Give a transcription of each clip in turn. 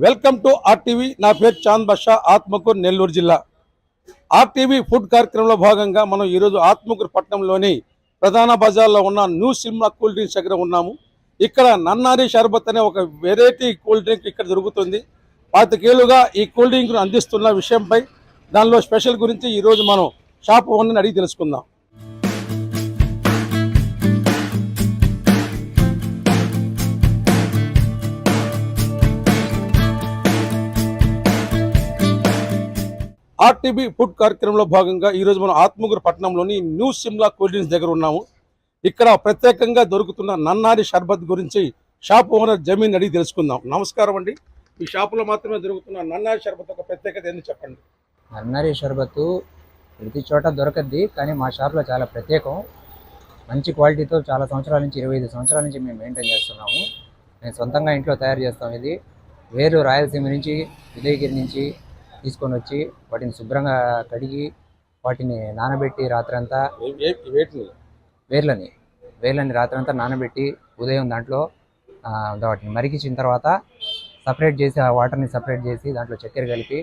Welcome to RTV. నా పేరు చాంద్ బాషా, ఆత్మకూరు, నెల్లూరు జిల్లా. ఆర్టీవీ ఫుడ్ కార్యక్రమంలో భాగంగా మనం ఈరోజు ఆత్మకూరు పట్టణంలోని ప్రధాన బజార్లో ఉన్న న్యూ సిమ్లా కూల్ డ్రింక్స్ దగ్గర ఉన్నాము. ఇక్కడ నన్నారి షర్బత్ అనే ఒక వెరైటీ కూల్ డ్రింక్ ఇక్కడ దొరుకుతుంది. 25 ఏళ్లుగా ఈ కూల్ డ్రింక్ను అందిస్తున్న విషయంపై, దానిలో స్పెషల్ గురించి ఈరోజు మనం షాప్ ఓనర్ని అడిగి తెలుసుకుందాం. ఆర్టీవీ ఫుడ్ కార్యక్రమంలో భాగంగా ఈరోజు మనం ఆత్మకూరు పట్టణంలోని న్యూ సిమ్లా కూల్ డ్రింక్స్ దగ్గర ఉన్నాము. ఇక్కడ ప్రత్యేకంగా దొరుకుతున్న నన్నారి షర్బత్ గురించి షాప్ ఓనర్ జమీన్ అడిగి తెలుసుకుందాం. నమస్కారం అండి. ఈ షాపులో మాత్రమే దొరుకుతున్న నన్నారి షర్బత్ ఒక ప్రత్యేకత ఏంటి చెప్పండి. నన్నారి షర్బత్తు ప్రతి చోట దొరకద్ది, కానీ మా షాప్లో చాలా ప్రత్యేకం. మంచి క్వాలిటీతో చాలా సంవత్సరాల నుంచి 25 సంవత్సరాల నుంచి మేము మెయింటైన్ చేస్తున్నాము. మేము సొంతంగా ఇంట్లో తయారు చేస్తాం. ఇది వేరు రాయలసీమ నుంచి, ఉదయగిరి నుంచి తీసుకొని వచ్చి వాటిని శుభ్రంగా కడిగి వాటిని నానబెట్టి రాత్రంతా వేర్లని రాత్రంతా నానబెట్టి ఉదయం దాంట్లో వాటిని మరిగించిన తర్వాత సపరేట్ చేసి ఆ వాటర్ని సపరేట్ చేసి దాంట్లో చక్కెర కలిపి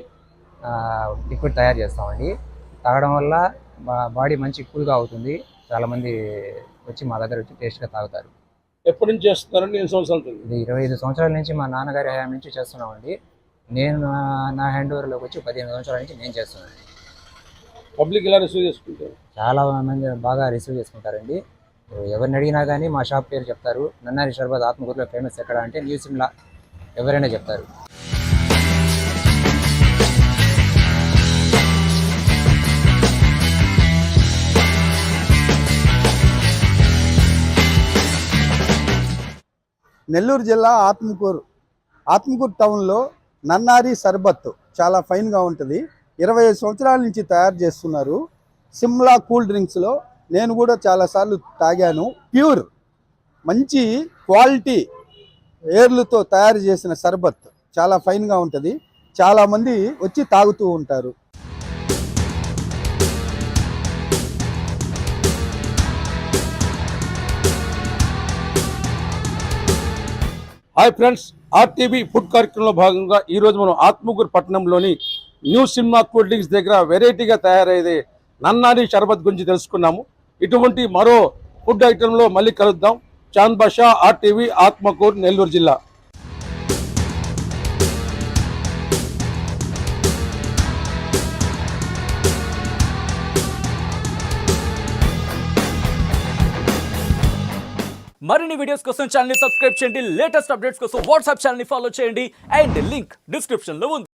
లిక్విడ్ తయారు చేస్తామండి. తాగడం వల్ల బాడీ మంచి కూల్గా అవుతుంది. చాలామంది వచ్చి మా దగ్గర వచ్చి టేస్ట్గా తాగుతారు. ఎప్పటి నుంచి చేస్తున్నారండి? ఎన్ని సంవత్సరాలు? ఇది 25 సంవత్సరాల నుంచి మా నాన్నగారి హయాం నుంచి చేస్తున్నామండి. నేను నా హ్యాండ్ ఓవర్లోకి వచ్చి 15 సంవత్సరాల నుంచి నేను చేస్తున్నాను. పబ్లిక్ ఎలా రిసీవ్ చేసుకుంటారు? చాలా మంది బాగా రిసీవ్ చేసుకుంటారండి. ఎవరిని అడిగినా కానీ మా షాప్ పేరు చెప్తారు. నన్నారి షర్బత్ ఆత్మకూరులో ఫేమస్ ఎక్కడ అంటే న్యూ సిమ్లా, ఎవరైనా చెప్తారు. నెల్లూరు జిల్లా ఆత్మకూరు టౌన్లో నన్నారి షర్బత్ చాలా ఫైన్గా ఉంటుంది. 25 సంవత్సరాల నుంచి తయారు చేస్తున్నారు. సిమ్లా కూల్ డ్రింక్స్లో నేను కూడా చాలాసార్లు తాగాను. ప్యూర్ మంచి క్వాలిటీ ఏర్లతో తయారు చేసిన షర్బత్ చాలా ఫైన్గా ఉంటుంది. చాలామంది వచ్చి తాగుతూ ఉంటారు. హాయ్ ఫ్రెండ్స్, ఆర్టీవీ ఫుడ్ కార్యక్రమంలో భాగంగా ఈరోజు మనం ఆత్మకూరు పట్టణంలోని న్యూ సిమ్లా కూల్ డ్రింక్స్ దగ్గర వెరైటీగా తయారయ్యే నన్నారి షర్బత్ గురించి తెలుసుకున్నాము. ఇటువంటి మరో ఫుడ్ ఐటెంలో మళ్ళీ కలుద్దాం. చాంద్ బాషా, ఆర్టీవీ, ఆత్మకూరు, నెల్లూరు జిల్లా. మరిన్ని వీడియోస్ కోసం ఛానల్ ని సబ్స్క్రైబ్ చేయండి. లేటెస్ట్ అప్డేట్స్ కోసం వాట్సాప్ ఛానల్ ని ఫాలో చేయండి. అండ్ లింక్ డిస్క్రిప్షన్ లో ఉంది.